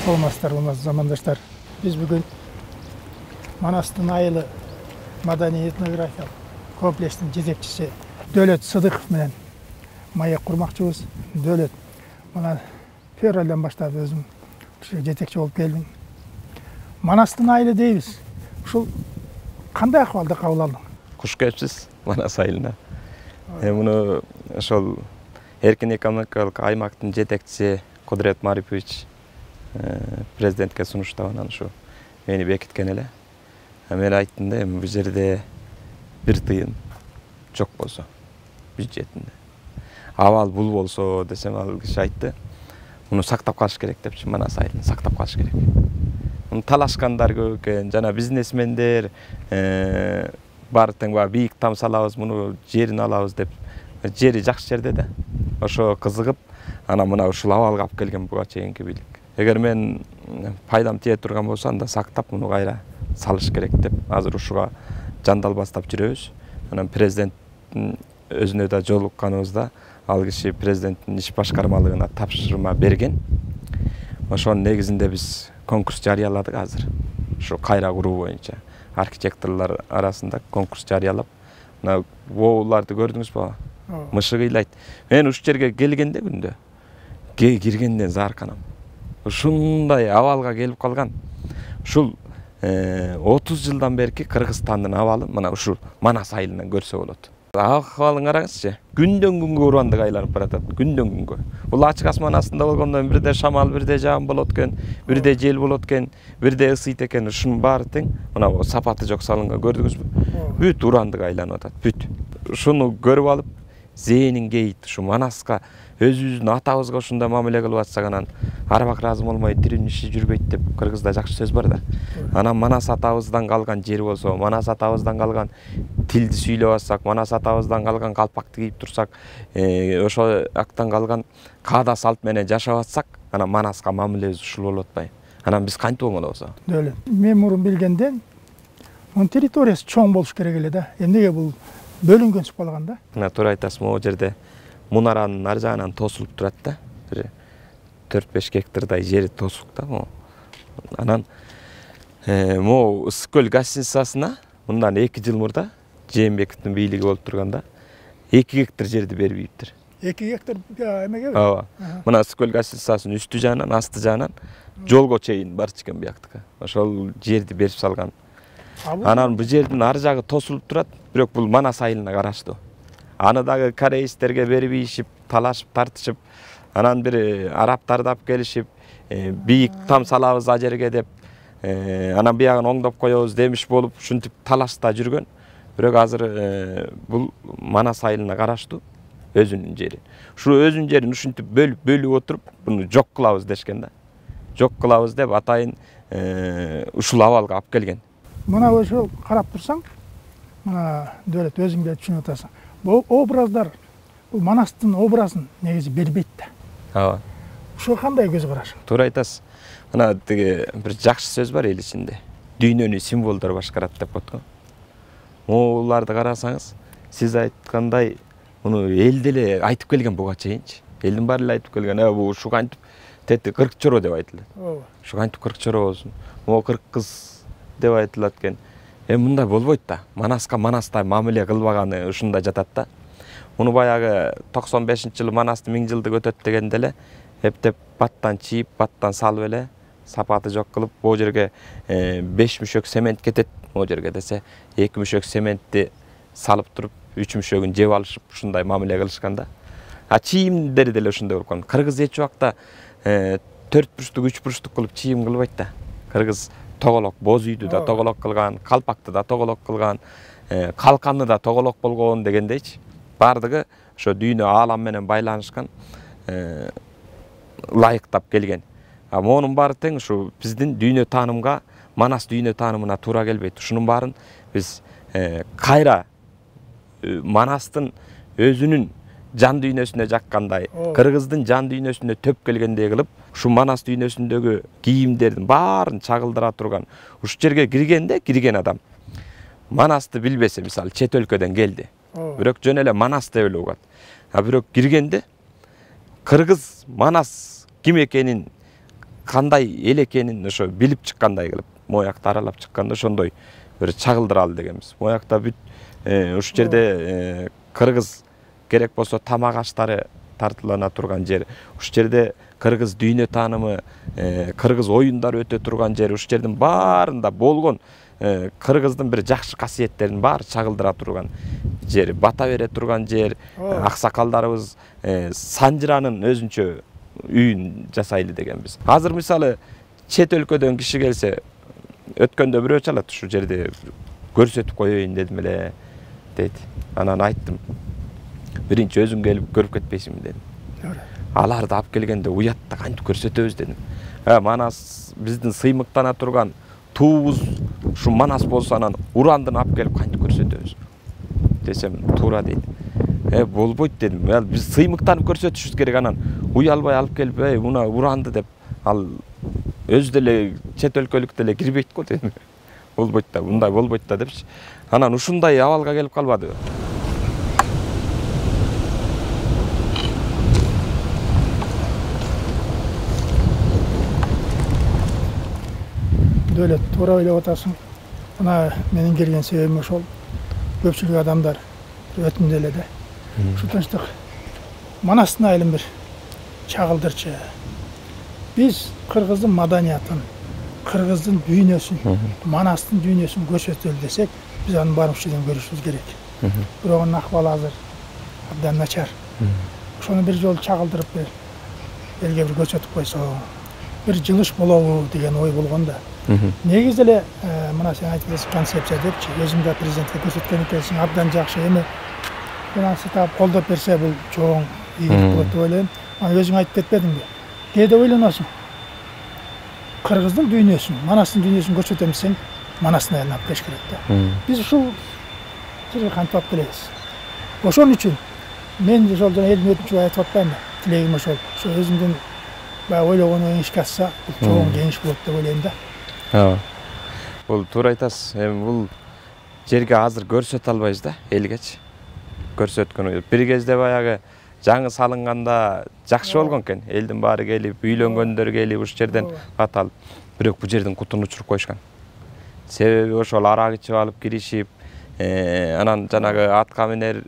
саламатсыздар, урматтуу замандаштар. Биз бүгүн Манастын айылы маданий этнографиялык комплекстин жетекчиси Дөөлөт Сыдыков менен маек курмакчыбыз. Дөөлөт, мына февралдан баштап өзүм жетекчи болуп келдим. Манастын айылы дейбиз. Ушул кандай акыбалда кабыл алдың? Куш келипсиз Манас айылына. Муну ошол эркин экономикалык аймактын жетекчиси Кудурет Марипович президентке сунуштап анан ушу мени бекиткен эле. Мен айттым да, бул жерде бир тыйын жок болсо бюджетинде. Абал бул болсо десем, ал киши айтты, муну сактап калыш керек депчи, Манас айылын сактап калыш керек. Муну талашкандар көп экен, жана бизнесмендер бар тең бийик там салабыз, муну жерин алабыз деп. Жери жакшы жерде да. Ошо кызыгып, анан мына ушул абалга алып келген буга чейинки бийлик. Эгер мен пайдам тие турган болсо, анда сактап муну кайра салыш керек деп, азыр ушуга жандал бастап жүрөбүз. Анан президенттин өзүнө да жолукканыбызда, ал киши президенттин иш башкармалыгына тапшырма берген. Ошонун негизинде биз конкурс жарыяладык азыр. Ушу кайра куруу боюнча архитекторлор арасында конкурс жарыялап, мына ооларды көрдүңүзбү? Мышы кыйлайт. Мен ушул жерге келгенде күндө киргенден заарканам. Ушундай абалга келип калган. Ушул 30 жылдан берки Кыргызстандын абалын мына ушул Манас айылынан көрсө болот. Акыбалын караңызчы. Күндөн күнгө урандык айланып баратат. Күндөн күнгө. Бул ачык асман астында болгондон бирде шамал, бирде жаан болот экен, бирде жел болот экен, бирде ысыйт экен. Ушунун баары тең. Мына сапаты жок салынган, көрдүңүзбү? Бүт урандык айланып атат, бүт. Ушуну көрүп алып, зээнин кейит, ушу Манаска өзүбүздүн атабызга ушундай мамиле кылып атсак, анан арбак ыраазы болмой тирүүнүн иши жүрбөйт деп кыргызда жакшы сөз бар да. Анан Манас атабыздан калган жер болсо, Манас атабыздан калган тилди сүйлөп атсак, Манас атабыздан калган калпакты кийип турсак, ошо актан калган каада салт менен жашап атсак, анан Манаска мамилебиз ушул болуп атпайбы? Анан биз кантип оңолобуз? Дөөлөт. Мен мурун билгенде, мунун территориясы чоң болуш керек эле да. Эмнеге бул бөлүнгөнсүп калган да? Мына туура айтасыз, могу жерде мунаранын ар жагынан тосулуп турат да. 4-5 гектардай жери тосук да. Анан могу Ысык көл гостиницасына мындан 2 жыл мурда Жээнбековдун бийлиги болуп турганда 2 гектар жерди бербейиптир. 2 гектар эмеге? Ооба. Мына Ысык көл гостиницасынын үстү жагынан, асты жагынан жолго чейин барчу экен бияктыкы. Ошол жерди берип салган. Анан бул жердин ар жагы тосулуп турат, бирок бул Манас айылына караштуу. Аны дагы кореецтерге бербейишип, талашып, тартышып, анан бир арабтарды алып келишип, бийик там салабыз а жерге деп, анан биягын оңдоп коебуз демиш болуп, ушинтип талашта жүргөн. Бирок азыр бул Манас айылына караштуу өзүнүн жери. Ушул өзүнүн жерин ушинтип бөлүп отуруп, буну жок кылабыз дешкен да. Жок кылабыз деп атайын ушул абалга алып келген. Мына ошол карап турсаң, мына Дөөлөт өзүң да түшүнүп атасың. Бул образдар, бул Манастын образын негизи бербейт да. Ооба. Ушул кандай көз караш? Туура айтасыз. Мына деги бир жакшы сөз бар эл ичинде. Дүйнөнү символдор башкарат деп коет го. Могуларды карасаңыз, сиз айткандай, муну эл деле айтып келген буга чейинчи. Элдин баары эле айтып келген, бул ушу кантип тети 40 чоро деп айтылат. Ооба. Ушу кантип 40 чоро болсун? Могу 40 кыз деп айтылат экен. Мындай болбойт да. Манаска Манастай мамиле кылбаганы ушунда жатат да. Муну баягы 95-жылы Манасты 1000 жылдык өтөт дегенде эле эптеп баттан чийип, баттан салып эле, сапаты жок кылып, бул жерге 5 мүшөк цемент кетет, могу жерге десе, 2 мүшөк цементти салып туруп, 3 мүшөгүн жеп алышып, ушундай мамиле кылышкан да. Чийимдери деле ушундай болуп калган. Кыргыз эч убакта 4 бурчтук, 3 бурчтук кылып чийим кылбайт да. Кыргыз тоголок, боз үйдү да тоголок кылган, калпакты да тоголок кылган, калканды да тоголок болгон дегендейчи. Бардыгы ошо дүйнө аалам менен байланышкан, ылайыктап келген. Монун баары тең ушу биздин дүйнө таанымга, Манас дүйнө таанымына туура келбейт. Ушунун баарын биз кайра Манастын өзүнүн жан дүйнөсүнө жаккандай, Кыргыздын жан дүйнөсүнө төп келгендей кылып, ушу Манас дүйнөсүндөгү кийимдердин баарын чагылдыра турган. Ушу жерге кирген адам Манасты билбесе, мисалы чет өлкөдөн келди. Бирок жөн эле Манас деп эле угат. Бирок киргенде Кыргыз Манас ким экенин кандай эл экенин ошо билип чыккандай кылып моякты аралап чыкканда ошондой бир чагылдыралы дегенбиз. Моякта бүт ушул жерде кыргыз керек болсо тамак аштары тартылана турган жер, ушул жерде кыргыз дүйнө таанымы, кыргыз оюндары өтө турган жер, ушул жердин баарында болгон кыргыздын бир жакшы касиеттерин баары чагылдыра турган жер, бата бере турган жер. Аксакалдарыбыз санжыранын өзүнчө үйүн жасайлы дегенбиз. Азыр мисалы чет өлкөдөн киши келсе, өткөндө бирөө чалат ушул жерди көрсөтүп коеюн дедим эле дейт. Анан айттым, биринчи өзүң келип көрүп кетпейсиңби дедим. Аларды алып келгенде уятта кантип көрсөтөбүз дедим. Манас биздин сыймыктана турган туубуз ушу Манас болсо анан урандын алып келип кантип көрсөтөбүз десем, туура дейт. Болбойт дедим. Биз сыймыктанып көрсөтүшүбүз керек, анан уялбай алып келип, мына уранды деп, ал өзү деле чет өлкөлүк деле кирбейт го дедим. Болбойт да, мындай болбойт да депчи. Анан ушундай абалга келип калбадыбы? Дөөлөт, туура ойлоп атасың. Мына менин келген себебим ошол. Көпчүлүк адамдар өтүндү эле да. Ушу тынчтык Манастын айылын бир чагылдырчы. Биз кыргыздын маданиятын, кыргыздын дүйнөсүн, Манастын дүйнөсүн көрсөтөлү десек, биз анын баарын ушул жерден көрүшүбүз керек. Бирок анын акыбалы азыр абдан начар. Ошону бир жолу чагылдырып элге бир көрсөтүп койсо, бир жылыш болобу деген ой болгон да. Негизи эле мына сен айтып жатсың концепция депчи, өзүң да президентке көрсөткөн экенсиң, абдан жакшы. Эми финансы таап колдоп берсе бул чоң ийгилик болот деп ойлойм. Аны өзүң айтып кетпедиңби? Кээде ойлоносуң. Кыргыздын дүйнөсүн, Манастын дүйнөсүн көрсөтөм десең, Манастын айылына алып келиш керек да. Биз ушул жерге кантип алып келебиз? Ошон үчүн мен ошол жана элдин өтүнчү айтып атпаймынбы? Тилегим ошол. Ошо өзүмдүн баягы ойлогонун ишке ашса, бул чоң кеңеш болот деп ойлойм да. Бул туура айтасыз. Эми бул жерге азыр көрсөтө албайбыз да, элгечи. Көрсөткөн. Бир кезде баягы жаңы салынганда жакшы болгон экен. Элдин баары келип, үйлөнгөндөр келип, ушул жерден ат алып. Бирок бул жердин кутун учуруп койушкан. Себеби ошол арак ичип алып киришип, анан жанагы атка минер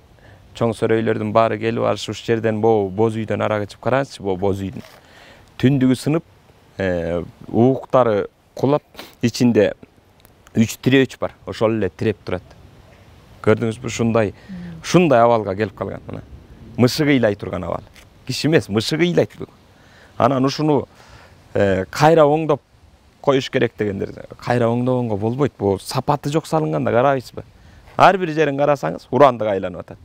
чоң сөрөйлөрдүн баары келип алышып, ушул жерден боз үйдөн арак ичип караңызчы, боз үйдүн түндүгү сынып, ууктары кулап, ичинде 3 тирөөч бар. Ошол эле тиреп турат. Көрдүңүзбү? Ушундай абалга келип калган. Мына мышык ыйлай турган абал. Киши эмес, мышык ыйлайт бүгүн. Анан ушуну кайра оңдоп коюш керек дегендер. Кайра оңдогонго болбойт. Бул сапаты жок салынганда карабайсызбы? Ар бир жерин карасаңыз, урандык айланып атат.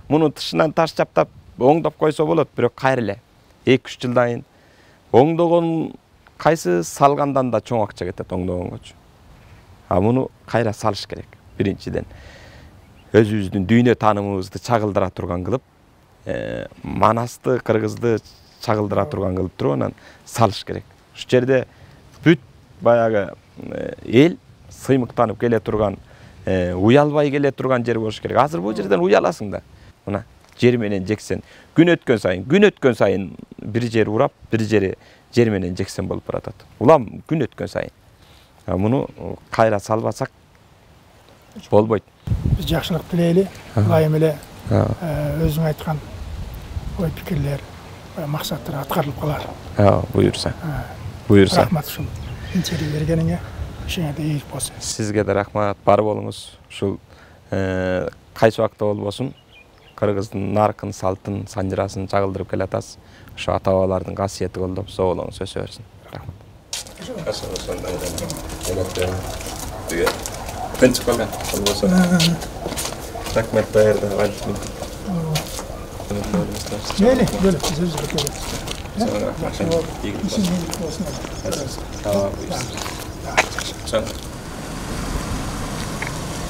Муну тышынан таш чаптап оңдоп койсо болот, бирок кайра эле 2-3 жылдан кийин оңдогон кайсы салгандан да чоң акча кетет оңдогонгочу. Муну кайра салыш керек. Биринчиден өзүбүздүн дүйнө таанымыбызды чагылдыра турган кылып, Манасты, кыргызды чагылдыра турган кылып туруп, анан салыш керек. Ушул жерде бүт баягы эл сыймыктанып келе турган, уялбай келе турган жер болуш керек. Азыр бул жерден уяласың да. Мына жер менен жексен, күн өткөн сайын бир жер урап, бир жери жер менен жексен болуп баратат. Улам күн өткөн сайын. Муну кайра салбасак болбойт. Биз жакшылык тилейли, ылайым эле өзүң айткан ой пикирлер, максаттар аткарылып калар. Буюрса. Рахмат ушул интервью бергениңе. Ишиңе да ийгилик болсун. Сизге да рахмат, бар болуңуз. Ушул кайсы убакта болбосун кыргыздын наркын, салтын, санжырасын чагылдырып келатасыз. Ошо ата-бабалардын касиети колдоп, соо болуңуз, өсө берсин. Рахмат. Кынчык калган болбосо. Рахмат даярда айтып. Мейли, бөлүп сөзү кетет. Сага рахмат. Ийгилик болсун.